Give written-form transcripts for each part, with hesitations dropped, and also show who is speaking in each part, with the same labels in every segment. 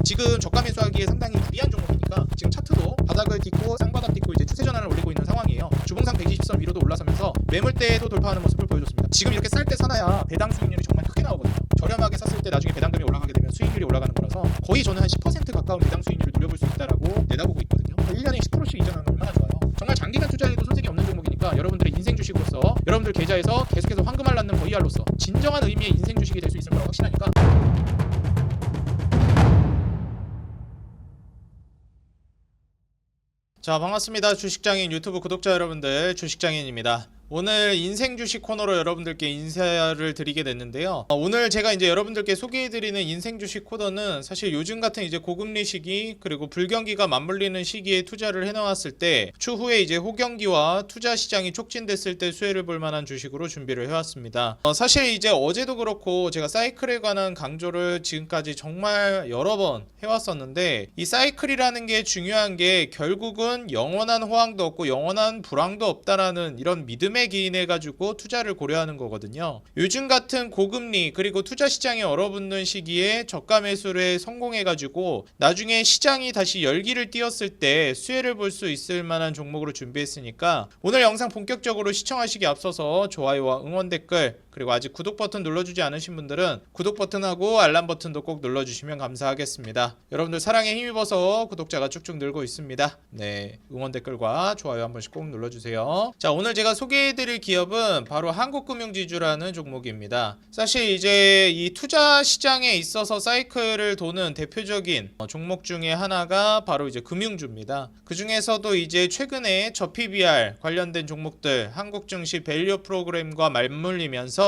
Speaker 1: 지금 저가 매수하기에 상당히 유리한 종목이니까 지금 차트도 바닥을 딛고 쌍바닥 딛고 이제 추세 전환을 올리고 있는 상황이에요. 주봉상 120선 위로도 올라서면서 매물대도 돌파하는 모습을 보여줬습니다. 지금 이렇게 쌀 때 사놔야 배당 수익률이 정말 크게 나오거든요. 저렴하게 샀을 때 나중에 배당금이 올라가게 되면 수익률이 올라가는 거라서 거의 저는 한 10% 가까운 배당 수익률을 누려볼 수 있다라고 내다보고 있거든요. 1년에 10%씩 이전하는 거 얼마나 좋아요. 정말 장기간 투자해도 손색이 없는 종목이니까 여러분들의 인생 주식으로서 여러분들 계좌에서 계속해서 황금알 낳는 VR로서 진정한 의미의 인생 주식이 될 수 있을 거라고 확신하니까. 자, 반갑습니다. 주식장인 유튜브 구독자 여러분들, 주식장인입니다. 오늘 인생 주식 코너로 여러분들께 인사를 드리게 됐는데요. 오늘 제가 이제 여러분들께 소개해드리는 인생 주식 코너는 사실 요즘 같은 이제 고금리 시기 그리고 불경기가 맞물리는 시기에 투자를 해놓았을 때 추후에 이제 호경기와 투자 시장이 촉진됐을 때 수혜를 볼 만한 주식으로 준비를 해왔습니다. 사실 이제 어제도 그렇고 제가 사이클에 관한 강조를 지금까지 정말 여러 번 해왔었는데 이 사이클이라는 게 중요한 게 결국은 영원한 호황도 없고 영원한 불황도 없다라는 이런 믿음에 기인해가지고 투자를 고려하는 거거든요. 요즘 같은 고금리 그리고 투자 시장이 얼어붙는 시기에 저가 매수를 성공해가지고 나중에 시장이 다시 열기를 띄었을 때 수혜를 볼 수 있을 만한 종목으로 준비했으니까 오늘 영상 본격적으로 시청하시기 앞서서 좋아요와 응원 댓글 그리고 아직 구독 버튼 눌러주지 않으신 분들은 구독 버튼하고 알람 버튼도 꼭 눌러주시면 감사하겠습니다. 여러분들 사랑에 힘입어서 구독자가 쭉쭉 늘고 있습니다. 네, 응원 댓글과 좋아요 한 번씩 꼭 눌러주세요. 자, 오늘 제가 소개해드릴 기업은 바로 한국금융지주라는 종목입니다. 사실 이제 이 투자 시장에 있어서 사이클을 도는 대표적인 종목 중에 하나가 바로 이제 금융주입니다. 그 중에서도 이제 최근에 저PBR 관련된 종목들 한국 증시 밸류 프로그램과 맞물리면서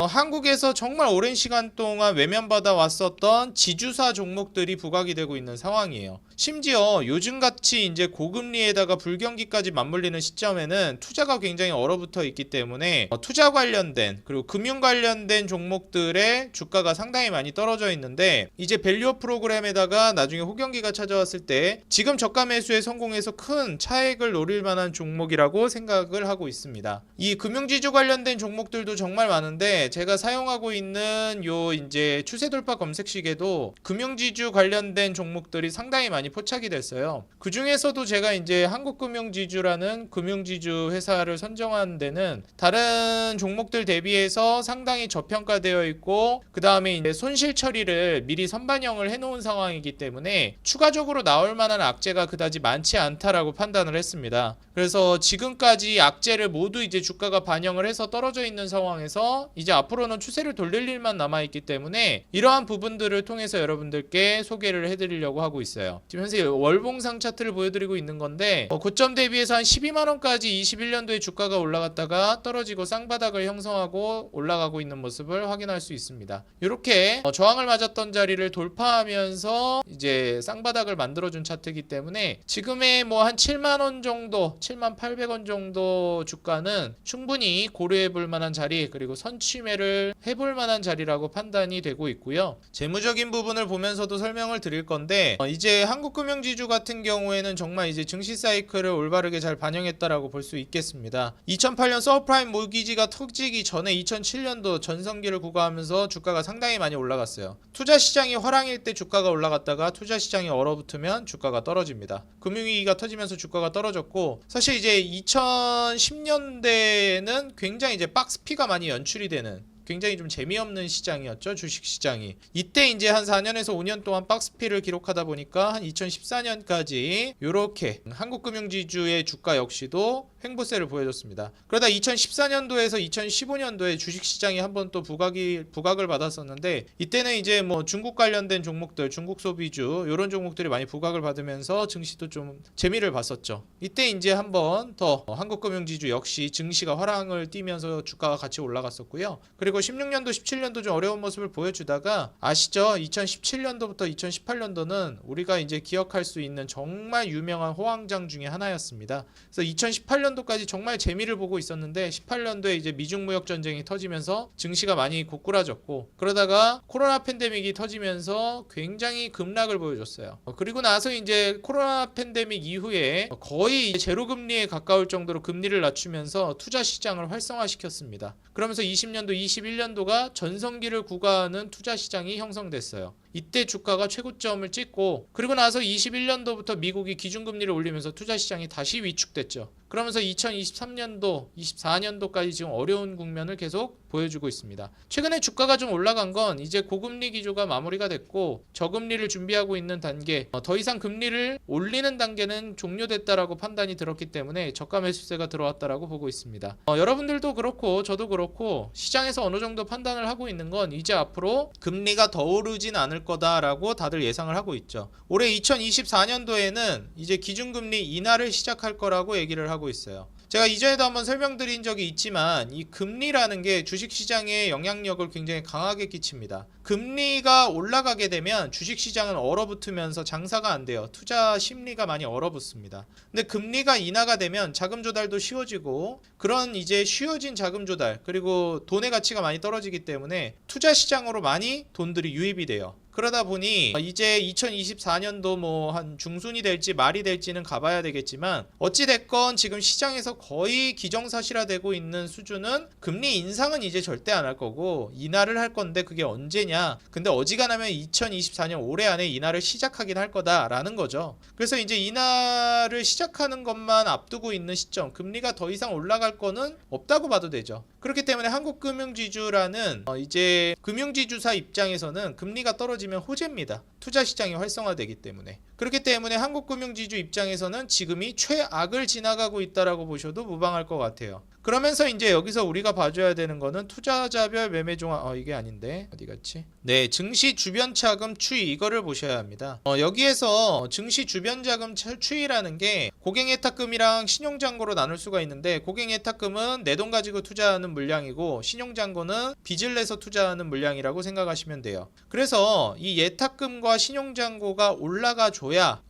Speaker 1: 한국에서 정말 오랜 시간 동안 외면받아 왔었던 지주사 종목들이 부각이 되고 있는 상황이에요. 심지어 요즘같이 이제 고금리에다가 불경기까지 맞물리는 시점에는 투자가 굉장히 얼어붙어 있기 때문에 투자 관련된 그리고 금융 관련된 종목들의 주가가 상당히 많이 떨어져 있는데 이제 밸류 프로그램에다가 나중에 호경기가 찾아왔을 때 지금 저가 매수에 성공해서 큰 차익을 노릴 만한 종목이라고 생각을 하고 있습니다. 이 금융지주 관련된 종목들도 정말 많은데 제가 사용하고 있는 요 이제 추세 돌파 검색식에도 금융지주 관련된 종목들이 상당히 많이 포착이 됐어요. 그 중에서도 제가 이제 한국금융지주라는 금융지주 회사를 선정한 데는 다른 종목들 대비해서 상당히 저평가되어 있고 그 다음에 이제 손실 처리를 미리 선반영을 해놓은 상황이기 때문에 추가적으로 나올 만한 악재가 그다지 많지 않다라고 판단을 했습니다. 그래서 지금까지 악재를 모두 이제 주가가 반영을 해서 떨어져 있는 상황에서 이제 앞으로는 추세를 돌릴 일만 남아있기 때문에 이러한 부분들을 통해서 여러분들께 소개를 해드리려고 하고 있어요. 지금 현재 월봉상 차트를 보여드리고 있는 건데 고점 대비해서 한 12만원까지 21년도에 주가가 올라갔다가 떨어지고 쌍바닥을 형성하고 올라가고 있는 모습을 확인할 수 있습니다. 이렇게 저항을 맞았던 자리를 돌파하면서 이제 쌍바닥을 만들어준 차트이기 때문에 지금의 뭐 한 7만원 정도 7만800원 정도 주가는 충분히 고려해볼 만한 자리 그리고 선취매를 해볼 만한 자리라고 판단이 되고 있고요. 재무적인 부분을 보면서도 설명을 드릴 건데 이제 한국금융지주 같은 경우에는 정말 이제 증시 사이클을 올바르게 잘 반영했다라고 볼 수 있겠습니다. 2008년 서브프라임 모기지가 터지기 전에 2007년도 전성기를 구가하면서 주가가 상당히 많이 올라갔어요. 투자 시장이 화랑일 때 주가가 올라갔다가 투자 시장이 얼어붙으면 주가가 떨어집니다. 금융위기가 터지면서 주가가 떨어졌고 사실 이제 2010년대에는 굉장히 이제 박스피가 많이 연출이 되는 굉장히 좀 재미없는 시장이었죠. 주식시장이. 이때 이제 한 4년에서 5년 동안 박스피를 기록하다 보니까 한 2014년까지 이렇게 한국금융지주의 주가 역시도 횡보세를 보여줬습니다. 그러다 2014년도에서 2015년도에 주식시장이 한번 또 부각을 받았었는데 이때는 이제 뭐 중국 관련된 종목들, 중국 소비주 이런 종목들이 많이 부각을 받으면서 증시도 좀 재미를 봤었죠. 이때 이제 한번 더 한국금융지주 역시 증시가 화랑을 띠면서 주가가 같이 올라갔었고요. 그리고 16년도, 17년도 좀 어려운 모습을 보여주다가 아시죠? 2017년도부터 2018년도는 우리가 이제 기억할 수 있는 정말 유명한 호황장 중에 하나였습니다. 그래서 2018년도까지 정말 재미를 보고 있었는데 18년도에 이제 미중 무역 전쟁이 터지면서 증시가 많이 고꾸라졌고 그러다가 코로나 팬데믹이 터지면서 굉장히 급락을 보여줬어요. 그리고 나서 이제 코로나 팬데믹 이후에 거의 제로 금리에 가까울 정도로 금리를 낮추면서 투자 시장을 활성화시켰습니다. 그러면서 20년도, 21년도가 전성기를 구가하는 투자 시장이 형성됐어요. 이때 주가가 최고점을 찍고, 그리고 나서 21년도부터 미국이 기준금리를 올리면서 투자시장이 다시 위축됐죠. 그러면서 2023년도, 24년도까지 지금 어려운 국면을 계속 보여주고 있습니다. 최근에 주가가 좀 올라간 건 이제 고금리 기조가 마무리가 됐고 저금리를 준비하고 있는 단계, 더 이상 금리를 올리는 단계는 종료됐다라고 판단이 들었기 때문에 저가 매수세가 들어왔다라고 보고 있습니다. 여러분들도 그렇고 저도 그렇고 시장에서 어느 정도 판단을 하고 있는 건 이제 앞으로 금리가 더 오르진 않을 거다라고 다들 예상을 하고 있죠. 올해 2024년도에는 이제 기준금리 인하를 시작할 거라고 얘기를 하고 있어요. 제가 이전에도 한번 설명드린 적이 있지만 이 금리라는 게 주식시장에 영향력을 굉장히 강하게 끼칩니다. 금리가 올라가게 되면 주식시장은 얼어붙으면서 장사가 안 돼요. 투자 심리가 많이 얼어붙습니다. 근데 금리가 인하가 되면 자금 조달도 쉬워지고, 그런 이제 쉬워진 자금 조달, 그리고 돈의 가치가 많이 떨어지기 때문에 투자 시장으로 많이 돈들이 유입이 돼요. 그러다 보니 이제 2024년도 뭐 한 중순이 될지 말이 될지는 가봐야 되겠지만, 어찌됐건 지금 시장에서 거의 기정사실화되고 있는 수준은 금리 인상은 이제 절대 안 할 거고 인하를 할 건데 그게 언제냐. 근데 어지간하면 2024년 올해 안에 인하를 시작하긴 할 거다라는 거죠. 그래서 이제 인하를 시작하는 것만 앞두고 있는 시점, 금리가 더 이상 올라갈 거는 없다고 봐도 되죠. 그렇기 때문에 한국금융지주라는 이제 금융지주사 입장에서는 금리가 떨어지면 호재입니다. 투자 시장이 활성화되기 때문에. 그렇기 때문에 한국금융지주 입장에서는 지금이 최악을 지나가고 있다라고 보셔도 무방할 것 같아요. 그러면서 이제 여기서 우리가 봐줘야 되는 거는 투자자별 매매 종합, 이게 아닌데 어디 갔지? 네, 증시 주변 차금 추이, 이거를 보셔야 합니다. 여기에서 증시 주변 자금 추이라는 게 고객예탁금이랑 신용잔고로 나눌 수가 있는데, 고객예탁금은 내 돈 가지고 투자하는 물량이고 신용잔고는 빚을 내서 투자하는 물량이라고 생각하시면 돼요. 그래서 이 예탁금과 신용잔고가 올라가 줘야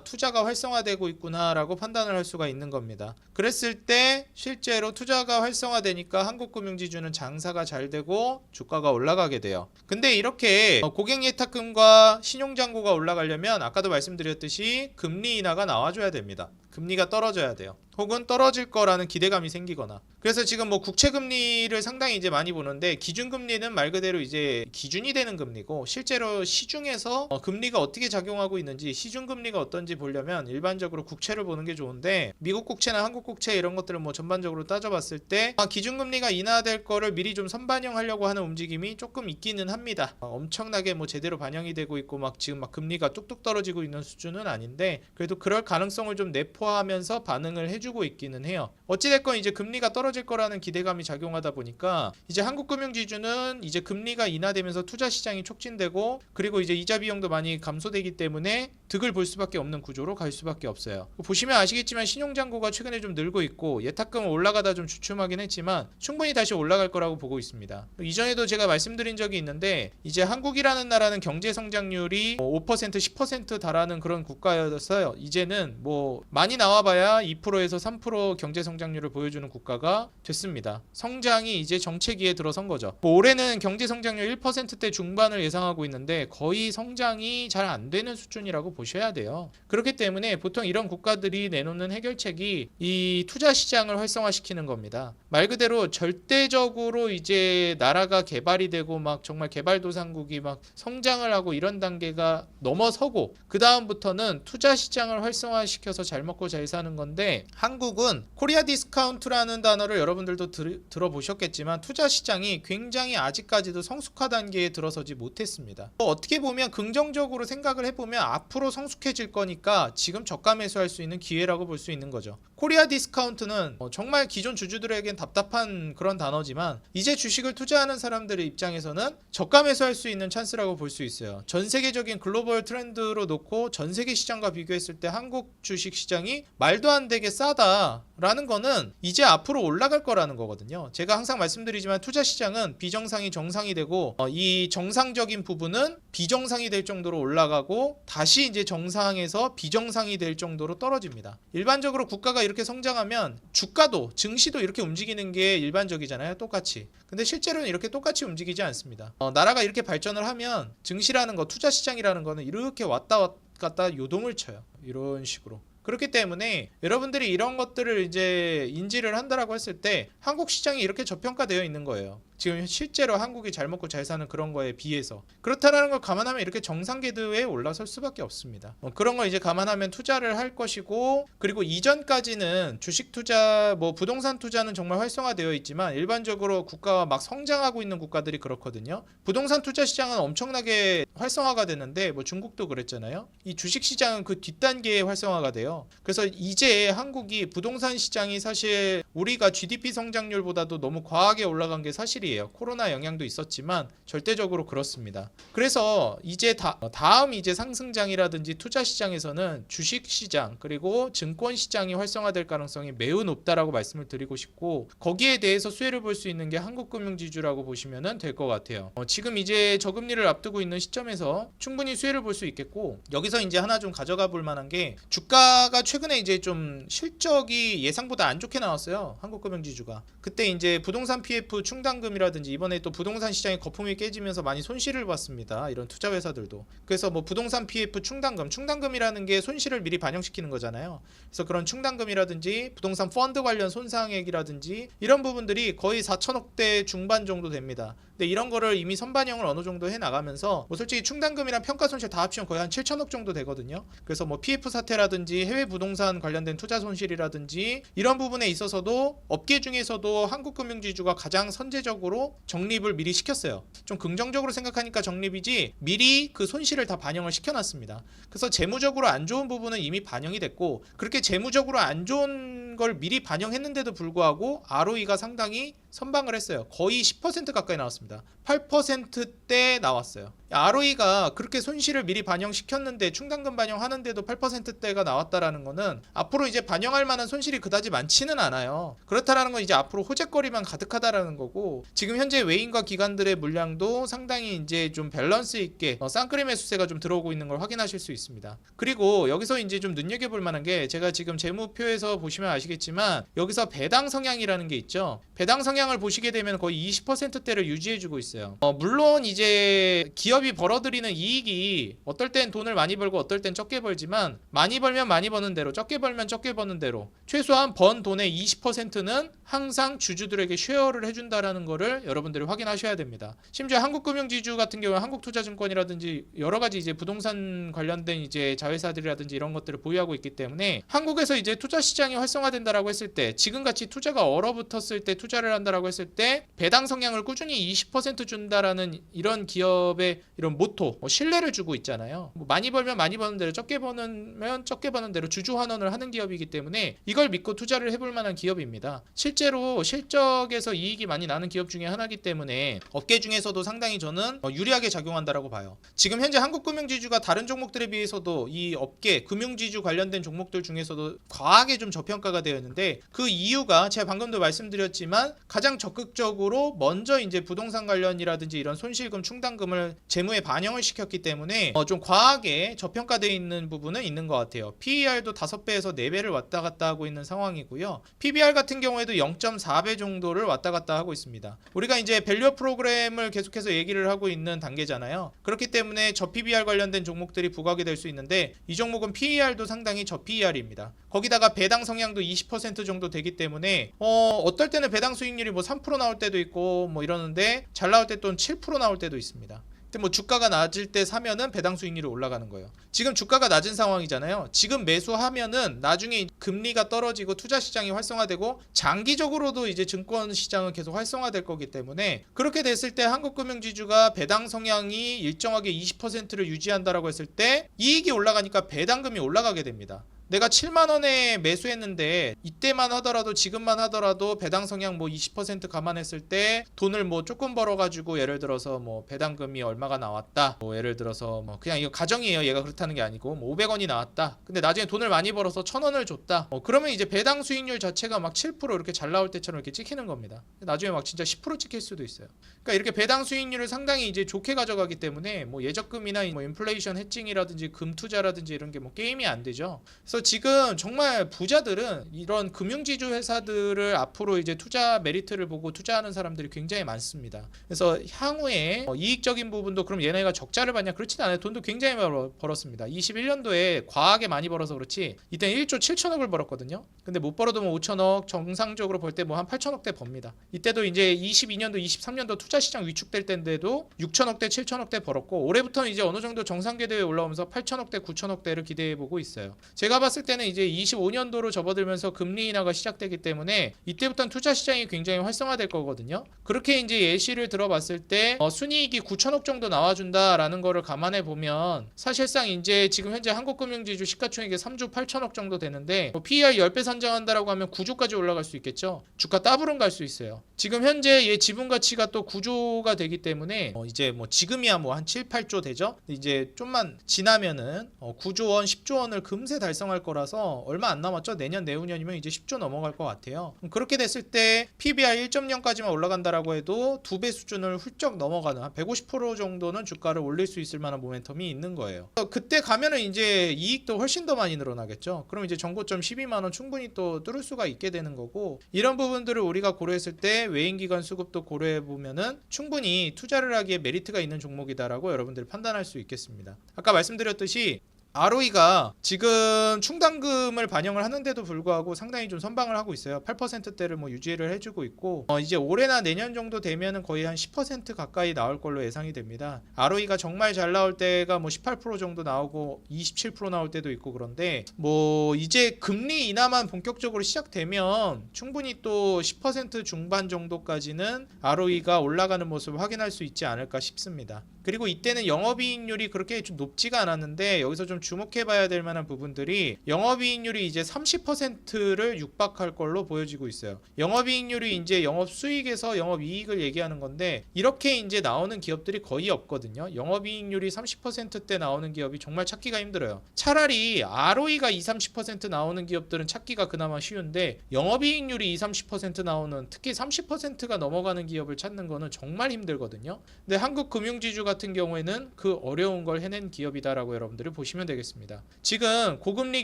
Speaker 1: 투자가 활성화되고 있구나 라고 판단을 할 수가 있는 겁니다. 그랬을 때 실제로 투자가 활성화되니까 한국금융지주는 장사가 잘 되고 주가가 올라가게 돼요. 근데 이렇게 고객예탁금과 신용잔고가 올라가려면 아까도 말씀드렸듯이 금리 인하가 나와줘야 됩니다. 금리가 떨어져야 돼요. 혹은 떨어질 거라는 기대감이 생기거나. 그래서 지금 뭐 국채금리를 상당히 이제 많이 보는데, 기준금리는 말 그대로 이제 기준이 되는 금리고, 실제로 시중에서 금리가 어떻게 작용하고 있는지, 시중금리가 어떤지 보려면 일반적으로 국채를 보는 게 좋은데, 미국 국채나 한국 국채 이런 것들을 뭐 전반적으로 따져봤을 때 기준금리가 인하될 거를 미리 좀 선반영하려고 하는 움직임이 조금 있기는 합니다. 엄청나게 뭐 제대로 반영이 되고 있고 막 지금 막 금리가 뚝뚝 떨어지고 있는 수준은 아닌데, 그래도 그럴 가능성을 좀 내포하면서 반응을 해주고 있기는 해요. 어찌됐건 이제 금리가 떨어질 거라는 기대감이 작용하다 보니까 이제 한국금융지주는 이제 금리가 인하되면서 투자 시장이 촉진되고, 그리고 이제 이자 비용도 많이 감소되기 때문에 득을 볼 수밖에 없는 구조로 갈 수밖에 없어요. 보시면 아시겠지만 신용잔고가 최근에 좀 늘고 있고, 예탁금은 올라가다 좀 주춤하긴 했지만 충분히 다시 올라갈 거라고 보고 있습니다. 이전에도 제가 말씀드린 적이 있는데, 이제 한국이라는 나라는 경제 성장률이 5% 10% 달하는 그런 국가였어요. 이제는 뭐 많이 나와봐야 2%에서 3% 경제 성장률을 보여주는 국가가 됐습니다. 성장이 이제 정체기에 들어선 거죠. 뭐 올해는 경제 성장률 1%대 중반을 예상하고 있는데 거의 성장이 잘 안 되는 수준이라고 보셔야 돼요. 그렇기 때문에 보통 이런 국가들이 내놓는 해결책이 이 투자 시장을 활성화시키는 겁니다. 말 그대로 절대적으로 이제 나라가 개발이 되고 막 정말 개발도상국이 막 성장을 하고 이런 단계가 넘어서고, 그 다음부터는 투자 시장을 활성화시켜서 잘 먹고 잘 사는 건데, 한국은 코리아 디스카운트라는 단어를 여러분들도 들어보셨겠지만 투자 시장이 굉장히 아직까지도 성숙화 단계에 들어서지 못했습니다. 어떻게 보면 긍정적으로 생각을 해보면 앞으로 성숙해질 거니까 지금 저가 매수할 수 있는 기회라고 볼 수 있는 거죠. 코리아 디스카운트는 정말 기존 주주들에겐 답답한 그런 단어지만, 이제 주식을 투자하는 사람들의 입장에서는 저가 매수할 수 있는 찬스라고 볼 수 있어요. 전 세계적인 글로벌 트렌드로 놓고 전 세계 시장과 비교했을 때 한국 주식 시장이 말도 안 되게 싸다라는 거는 이제 앞으로 올라갈 거라는 거거든요. 제가 항상 말씀드리지만 투자 시장은 비정상이 정상이 되고, 이 정상적인 부분은 비정상이 될 정도로 올라가고 다시 이제 정상에서 비정상이 될 정도로 떨어집니다. 일반적으로 국가가 이렇게 성장하면 주가도 증시도 이렇게 움직이는 게 일반적이잖아요. 똑같이. 근데 실제로는 이렇게 똑같이 움직이지 않습니다. 나라가 이렇게 발전을 하면 증시라는 거, 투자 시장이라는 거는 이렇게 왔다 갔다 요동을 쳐요. 이런 식으로. 그렇기 때문에 여러분들이 이런 것들을 이제 인지를 한다라고 했을 때 한국 시장이 이렇게 저평가되어 있는 거예요. 지금 실제로 한국이 잘 먹고 잘 사는 그런 거에 비해서. 그렇다는 걸 감안하면 이렇게 정상 궤도에 올라설 수밖에 없습니다. 그런 거 이제 감안하면 투자를 할 것이고, 그리고 이전까지는 주식 투자, 뭐 부동산 투자는 정말 활성화되어 있지만 일반적으로 국가가 막 성장하고 있는 국가들이 그렇거든요. 부동산 투자 시장은 엄청나게 활성화가 되는데 뭐 중국도 그랬잖아요. 이 주식 시장은 그 뒷단계에 활성화가 돼요. 그래서 이제 한국이 부동산 시장이 사실 우리가 GDP 성장률보다도 너무 과하게 올라간 게 사실이에요. 코로나 영향도 있었지만 절대적으로 그렇습니다. 그래서 이제 다음 이제 상승장이라든지 투자 시장에서는 주식 시장 그리고 증권 시장이 활성화될 가능성이 매우 높다라고 말씀을 드리고 싶고, 거기에 대해서 수혜를 볼 수 있는 게 한국금융지주라고 보시면 될 것 같아요. 지금 이제 저금리를 앞두고 있는 시점에서 충분히 수혜를 볼 수 있겠고, 여기서 이제 하나 좀 가져가 볼 만한 게 주가가 최근에 이제 좀 실적이 예상보다 안 좋게 나왔어요. 한국금융지주가. 그때 이제 부동산 PF 충당금이라든지 이번에 또 부동산 시장의 거품이 깨지면서 많이 손실을 봤습니다. 이런 투자 회사들도. 그래서 뭐 부동산 PF 충당금이라는 게 손실을 미리 반영시키는 거잖아요. 그래서 그런 충당금이라든지 부동산 펀드 관련 손상액이라든지 이런 부분들이 거의 4천억대 중반 정도 됩니다. 근데 이런 거를 이미 선반영을 어느 정도 해 나가면서 뭐 솔직히 충당금이랑 평가 손실 다 합치면 거의 한 7천억 정도 되거든요. 그래서 뭐 PF 사태라든지 해외 부동산 관련된 투자 손실이라든지 이런 부분에 있어서도 업계 중에서도 한국금융지주가 가장 선제적으로 적립을 미리 시켰어요. 좀 긍정적으로 생각하니까 적립이지 미리 그 손실을 다 반영을 시켜놨습니다. 그래서 재무적으로 안 좋은 부분은 이미 반영이 됐고, 그렇게 재무적으로 안 좋은 걸 미리 반영했는데도 불구하고 ROE가 상당히 선방을 했어요. 거의 10% 가까이 나왔습니다. 8%대 나왔어요. ROE가 그렇게 손실을 미리 반영시켰는데 충당금 반영하는데도 8%대가 나왔다라는 거는 앞으로 이제 반영할 만한 손실이 그다지 많지는 않아요. 그렇다라는 건 이제 앞으로 호재거리만 가득하다라는 거고, 지금 현재 외인과 기관들의 물량도 상당히 이제 좀 밸런스 있게 쌍끌이 매수세가 좀 들어오고 있는 걸 확인하실 수 있습니다. 그리고 여기서 이제 좀 눈여겨볼 만한 게, 제가 지금 재무표에서 보시면 아시겠지만 여기서 배당 성향이라는 게 있죠. 배당 성향을 보시게 되면 거의 20%대를 유지해주고 있어요. 물론 이제 기업이 벌어들이는 이익이 어떨 땐 돈을 많이 벌고 어떨 땐 적게 벌지만, 많이 벌면 많이 버는 대로, 적게 벌면 적게 버는 대로 최소한 번 돈의 20%는 항상 주주들에게 쉐어를 해준다라는 거를 여러분들이 확인하셔야 됩니다. 심지어 한국금융지주 같은 경우는 한국투자증권이라든지 여러 가지 이제 부동산 관련된 이제 자회사들이라든지 이런 것들을 보유하고 있기 때문에, 한국에서 이제 투자 시장이 활성화된다라고 했을 때, 지금같이 투자가 얼어붙었을 때 투자를 한다라고 했을 때 배당 성향을 꾸준히 20% 준다라는 이런 기업의 이런 모토, 신뢰를 주고 있잖아요. 뭐 많이 벌면 많이 버는 대로, 적게 버는 적게 버는 대로 주주 환원을 하는 기업이기 때문에 이걸 믿고 투자를 해볼 만한 기업입니다. 실제로 실적에서 이익이 많이 나는 기업 중에 하나이기 때문에 업계 중에서도 상당히 저는 유리하게 작용한다라고 봐요. 지금 현재 한국금융지주가 다른 종목들에 비해서도 이 업계 금융지주 관련된 종목들 중에서도 과하게 좀 저평가가 되어 있는데, 그 이유가 제가 방금도 말씀드렸지만 가장 적극적으로 먼저 이제 부동산 관련이라든지 이런 손실금 충당금을 재무에 반영을 시켰기 때문에 좀 과하게 저평가되어 있는 부분은 있는 것 같아요. PER도 5배에서 4배를 왔다 갔다 하고 있는 상황이고요. PBR 같은 경우에도 0.4배 정도를 왔다 갔다 하고 있습니다. 우리가 이제 밸류업 프로그램을 계속해서 얘기를 하고 있는 단계잖아요. 그렇기 때문에 저 PBR 관련된 종목들이 부각이 될 수 있는데, 이 종목은 PER도 상당히 저 PER입니다. 거기다가 배당 성향도 20% 정도 되기 때문에 어떨 때는 배당 수익률이 뭐 3% 나올 때도 있고 뭐 이러는데, 잘 나올 때 또 7% 나올 때도 있습니다. 근데 뭐 주가가 낮을 때 사면은 배당 수익률이 올라가는 거예요. 지금 주가가 낮은 상황이잖아요. 지금 매수하면은 나중에 금리가 떨어지고 투자 시장이 활성화되고 장기적으로도 이제 증권 시장은 계속 활성화될 거기 때문에, 그렇게 됐을 때 한국금융지주가 배당 성향이 일정하게 20%를 유지한다라고 했을 때 이익이 올라가니까 배당금이 올라가게 됩니다. 내가 7만원에 매수했는데 이때만 하더라도, 지금만 하더라도 배당 성향 뭐 20% 감안했을 때 돈을 뭐 조금 벌어가지고, 예를 들어서 뭐 배당금이 얼마가 나왔다, 뭐 예를 들어서 뭐 그냥 이거 가정이에요. 얘가 그렇다는 게 아니고 뭐 500원이 나왔다. 근데 나중에 돈을 많이 벌어서 1000원을 줬다. 그러면 이제 배당 수익률 자체가 막 7% 이렇게 잘 나올 때처럼 이렇게 찍히는 겁니다. 나중에 막 진짜 10% 찍힐 수도 있어요. 그러니까 이렇게 배당 수익률을 상당히 이제 좋게 가져가기 때문에 뭐 예적금이나 뭐 인플레이션 해칭이라든지 금 투자라든지 이런 게 뭐 게임이 안 되죠. 그래서 그래서 지금 정말 부자들은 이런 금융지주 회사들을 앞으로 이제 투자 메리트를 보고 투자하는 사람들이 굉장히 많습니다. 그래서 향후에 이익적인 부분도 그럼 얘네가 적자를 받냐? 그렇진 않아요. 돈도 굉장히 많이 벌었습니다. 21년도에 과하게 많이 벌어서 그렇지 이때는 1조 7천억을 벌었거든요. 근데 못 벌어도 뭐 5천억, 정상적으로 벌 때 뭐 한 8천억대 법니다. 이때도 이제 22년도, 23년도 투자 시장 위축될 때인데도 6천억대, 7천억대 벌었고 올해부터는 이제 어느 정도 정상 궤도에 올라오면서 8천억대, 9천억대를 기대해 보고 있어요. 제가 봤을 때는 이제 25년도로 접어들면서 금리 인하가 시작되기 때문에 이때부터는 투자 시장이 굉장히 활성화될 거거든요. 그렇게 이제 예시를 들어봤을 때 순이익이 9천억 정도 나와준다라는 거를 감안해 보면 사실상 이제 지금 현재 한국금융지주 시가총액이 3조 8천억 정도 되는데 PER 10배 산정한다라고 하면 9조까지 올라갈 수 있겠죠. 주가 더블은 갈 수 있어요. 지금 현재 얘 지분 가치가 또 9조가 되기 때문에 이제 뭐 지금이야 뭐 한 7, 8조 되죠. 이제 좀만 지나면은 9조 원, 10조 원을 금세 달성할 거라서 얼마 안 남았죠. 내년 내후년이면 이제 10조 넘어갈 것 같아요. 그렇게 됐을 때 PBR 1.0까지만 올라간다라고 해도 2배 수준을 훌쩍 넘어가는 한 150% 정도는 주가를 올릴 수 있을 만한 모멘텀이 있는 거예요. 그때 가면은 이제 이익도 훨씬 더 많이 늘어나겠죠. 그럼 이제 정고점 12만 원 충분히 또 뚫을 수가 있게 되는 거고 이런 부분들을 우리가 고려했을 때 외인기관 수급도 고려해 보면은 충분히 투자를 하기에 메리트가 있는 종목이다라고 여러분들이 판단할 수 있겠습니다. 아까 말씀드렸듯이 ROE가 지금 충당금을 반영을 하는데도 불구하고 상당히 좀 선방을 하고 있어요. 8%대를 뭐 유지를 해주고 있고 이제 올해나 내년 정도 되면은 거의 한 10% 가까이 나올 걸로 예상이 됩니다. ROE가 정말 잘 나올 때가 뭐 18% 정도 나오고 27% 나올 때도 있고 그런데 뭐 이제 금리 인하만 본격적으로 시작되면 충분히 또 10% 중반 정도까지는 ROE가 올라가는 모습을 확인할 수 있지 않을까 싶습니다. 그리고 이때는 영업이익률이 그렇게 좀 높지가 않았는데 여기서 좀 주목해봐야 될 만한 부분들이 영업이익률이 이제 30%를 육박할 걸로 보여지고 있어요. 영업이익률이 이제 영업수익에서 영업이익을 얘기하는 건데 이렇게 이제 나오는 기업들이 거의 없거든요. 영업이익률이 30%대 나오는 기업이 정말 찾기가 힘들어요. 차라리 ROE가 20-30% 나오는 기업들은 찾기가 그나마 쉬운데 영업이익률이 20-30% 나오는 특히 30%가 넘어가는 기업을 찾는 거는 정말 힘들거든요. 근데 한국금융지주 같은 경우에는 그 어려운 걸 해낸 기업이다라고 여러분들이 보시면 되겠습니다. 지금 고금리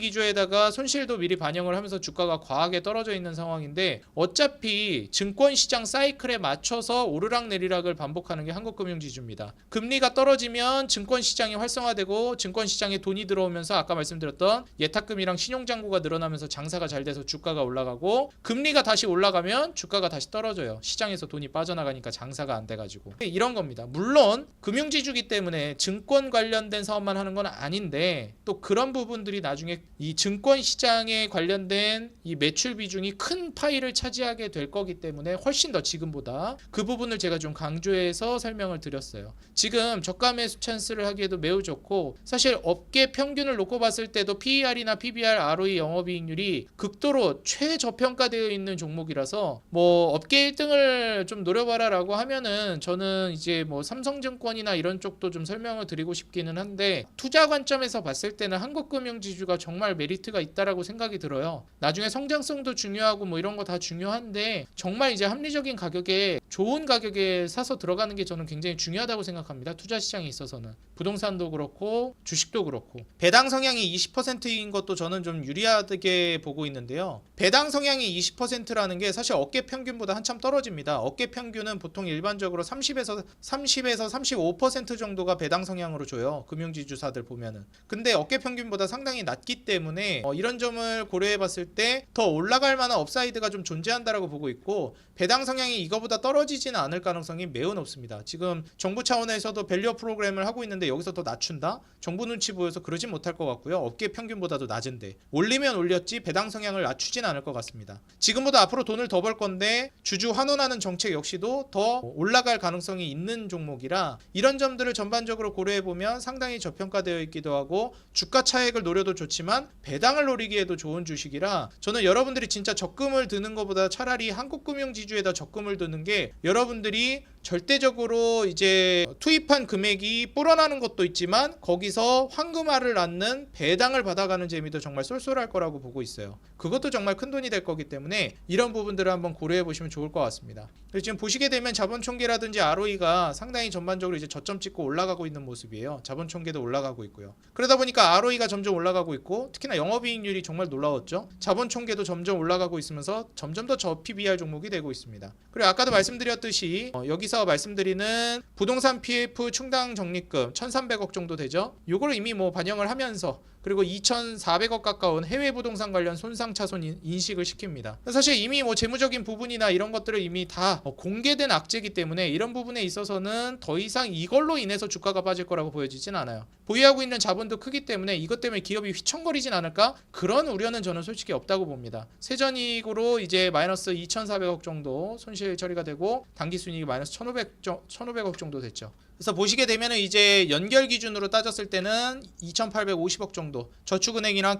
Speaker 1: 기조에다가 손실도 미리 반영을 하면서 주가가 과하게 떨어져 있는 상황인데 어차피 증권시장 사이클에 맞춰서 오르락내리락을 반복하는 게 한국금융지주입니다. 금리가 떨어지면 증권시장이 활성화되고 증권시장에 돈이 들어오면서 아까 말씀드렸던 예탁금이랑 신용잔고가 늘어나면서 장사가 잘 돼서 주가가 올라가고 금리가 다시 올라가면 주가가 다시 떨어져요. 시장에서 돈이 빠져나가니까 장사가 안 돼가지고 이런 겁니다. 물론 금융지주기 때문에 증권 관련된 사업만 하는 건 아닌데 또 그런 부분들이 나중에 이 증권시장에 관련된 이 매출 비중이 큰 파일을 차지하게 될 거기 때문에 훨씬 더 지금보다 그 부분을 제가 좀 강조해서 설명을 드렸어요. 지금 저가 매수 찬스를 하기에도 매우 좋고 사실 업계 평균을 놓고 봤을 때도 PER이나 PBR, ROE, 영업이익률이 극도로 최저평가되어 있는 종목이라서 뭐 업계 1등을 좀 노려봐라 라고 하면은 저는 이제 뭐 삼성증권이나 이런 쪽도 좀 설명을 드리고 싶기는 한데 투자 관점에서 봤을 때는 한국금융지주가 정말 메리트가 있다라고 생각이 들어요. 나중에 성장성도 중요하고 뭐 이런 거 다 중요한데 정말 이제 합리적인 가격에 좋은 가격에 사서 들어가는 게 저는 굉장히 중요하다고 생각합니다. 투자 시장에 있어서는 부동산도 그렇고 주식도 그렇고 배당 성향이 20%인 것도 저는 좀 유리하게 보고 있는데요. 배당 성향이 20%라는 게 사실 업계 평균보다 한참 떨어집니다. 업계 평균은 보통 일반적으로 30에서 35% 정도가 배당 성향으로 줘요. 금융지주사들 보면은. 근데 업계 평균보다 상당히 낮기 때문에 이런 점을 고려해 봤을 때 더 올라갈 만한 업사이드가 좀 존재한다라고 보고 있고 배당 성향이 이거보다 떨어지지는 않을 가능성이 매우 높습니다. 지금 정부 차원에서도 밸류업 프로그램을 하고 있는데 여기서 더 낮춘다? 정부 눈치 보여서 그러진 못할 것 같고요. 업계 평균보다도 낮은데 올리면 올렸지 배당 성향을 낮추진 않을 것 같습니다. 지금보다 앞으로 돈을 더 벌 건데 주주 환원하는 정책 역시도 더 올라갈 가능성이 있는 종목이라 이런 점들을 전반적으로 고려해 보면 상당히 저평가되어 있기도 하고 주가 차익을 노려도 좋지만 배당을 노리기에도 좋은 주식이라 저는 여러분들이 진짜 적금을 드는 것보다 차라리 한국금융지주에다 적금을 드는 게 여러분들이 절대적으로 이제 투입한 금액이 불어나는 것도 있지만 거기서 황금알을 낳는 배당을 받아가는 재미도 정말 쏠쏠할 거라고 보고 있어요. 그것도 정말 큰 돈이 될 거기 때문에 이런 부분들을 한번 고려해 보시면 좋을 것 같습니다. 지금 보시게 되면 자본총계라든지 ROE가 상당히 전반적으로 이제 저점 찍고 올라가고 있는 모습이에요. 자본총계도 올라가고 있고요. 그러다 보니까 ROE가 점점 올라가고 있고 특히나 영업이익률이 정말 놀라웠죠. 자본총계도 점점 올라가고 있으면서 점점 더 저PBR 종목이 되고 있습니다. 그리고 아까도 말씀드렸듯이 여기서 말씀드리는 부동산 PF 충당 적립금 1,300억 정도 되죠. 요걸 이미 뭐 반영을 하면서 그리고 2,400억 가까운 해외 부동산 관련 손상 차손 인식을 시킵니다. 사실 이미 뭐 재무적인 부분이나 이런 것들을 이미 다 공개된 악재이기 때문에 이런 부분에 있어서는 더 이상 이걸로 인해서 주가가 빠질 거라고 보여지진 않아요. 보유하고 있는 자본도 크기 때문에 이것 때문에 기업이 휘청거리진 않을까? 그런 우려는 저는 솔직히 없다고 봅니다. 세전이익으로 이제 마이너스 2,400억 정도 손실 처리가 되고 당기순이익이 마이너스 1,500억 정도 됐죠. 그래서 보시게 되면은 이제 연결 기준으로 따졌을 때는 2,850억 정도 저축은행이랑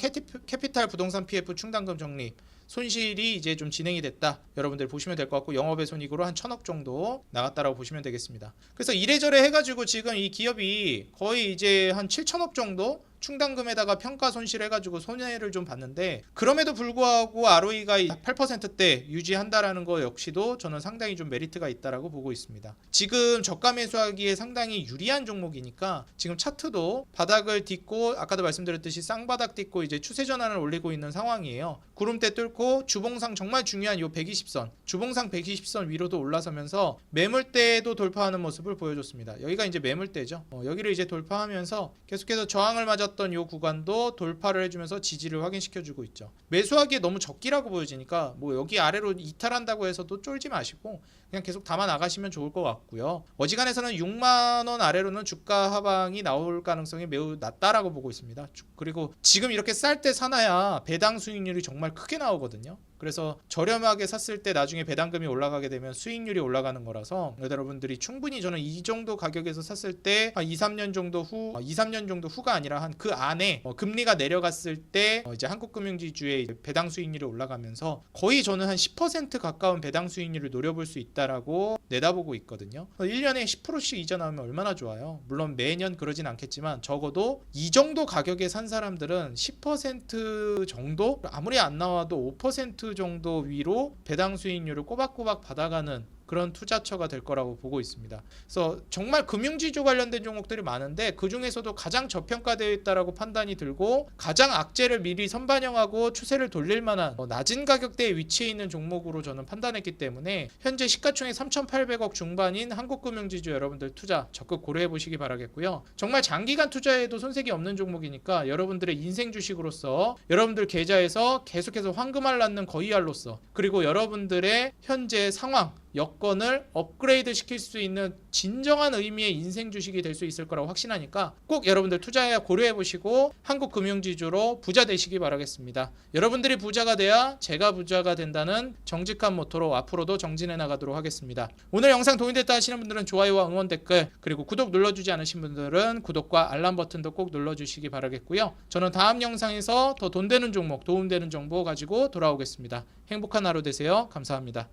Speaker 1: 캐피탈 부동산 PF 충당금 적립 손실이 이제 좀 진행이 됐다. 여러분들 보시면 될 것 같고 영업의 손익으로 한 1,000억 정도 나갔다라고 보시면 되겠습니다. 그래서 이래저래 해가지고 지금 이 기업이 거의 이제 한 7,000억 정도 충당금에다가 평가 손실해가지고 손해를 좀 봤는데 그럼에도 불구하고 ROE가 8%대 유지한다라는 거 역시도 저는 상당히 좀 메리트가 있다라고 보고 있습니다. 지금 저가 매수하기에 상당히 유리한 종목이니까 지금 차트도 바닥을 딛고 아까도 말씀드렸듯이 쌍바닥 딛고 이제 추세 전환을 올리고 있는 상황이에요. 구름대 뚫고 주봉상 정말 중요한 요 120선 주봉상 120선 위로도 올라서면서 매물대도 돌파하는 모습을 보여줬습니다. 여기가 이제 매물대죠. 여기를 이제 돌파하면서 계속해서 저항을 맞았던 요 구간도 돌파를 해주면서 지지를 확인시켜주고 있죠. 매수하기에 너무 적기라고 보여지니까 뭐 여기 아래로 이탈한다고 해서 또 쫄지 마시고 그냥 계속 담아 나가시면 좋을 것 같고요. 어지간해서는 6만원 아래로는 주가 하방이 나올 가능성이 매우 낮다라고 보고 있습니다. 그리고 지금 이렇게 쌀 때 사놔야 배당 수익률이 정말 크게 나오거든요. 그래서 저렴하게 샀을 때 나중에 배당금이 올라가게 되면 수익률이 올라가는 거라서 여러분들이 충분히 저는 이 정도 가격에서 샀을 때 한 2-3년 정도 후가 아니라 한 그 안에 금리가 내려갔을 때 이제 한국금융지주의 배당 수익률이 올라가면서 거의 저는 한 10% 가까운 배당 수익률을 노려볼 수 있다라고 내다보고 있거든요. 1년에 10%씩 이자 나오면 얼마나 좋아요. 물론 매년 그러진 않겠지만 적어도 이 정도 가격에 산 사람들은 10% 정도 아무리 안 나와도 5% 정도 위로 배당 수익률을 꼬박꼬박 받아가는 그런 투자처가 될 거라고 보고 있습니다. 그래서 정말 금융지주 관련된 종목들이 많은데 그 중에서도 가장 저평가되어 있다라고 판단이 들고 가장 악재를 미리 선반영하고 추세를 돌릴 만한 낮은 가격대에 위치해 있는 종목으로 저는 판단했기 때문에 현재 시가총액 3,800억 중반인 한국금융지주 여러분들 투자 적극 고려해 보시기 바라겠고요. 정말 장기간 투자에도 손색이 없는 종목이니까 여러분들의 인생 주식으로서 여러분들 계좌에서 계속해서 황금알 낳는 거위알로서 그리고 여러분들의 현재 상황 여건을 업그레이드 시킬 수 있는 진정한 의미의 인생 주식이 될 수 있을 거라고 확신하니까 꼭 여러분들 투자에 고려해 보시고 한국금융지주로 부자 되시기 바라겠습니다. 여러분들이 부자가 돼야 제가 부자가 된다는 정직한 모토로 앞으로도 정진해 나가도록 하겠습니다. 오늘 영상 도움이 됐다 하시는 분들은 좋아요와 응원 댓글 그리고 구독 눌러주지 않으신 분들은 구독과 알람 버튼도 꼭 눌러주시기 바라겠고요. 저는 다음 영상에서 더 돈 되는 종목 도움되는 정보 가지고 돌아오겠습니다. 행복한 하루 되세요. 감사합니다.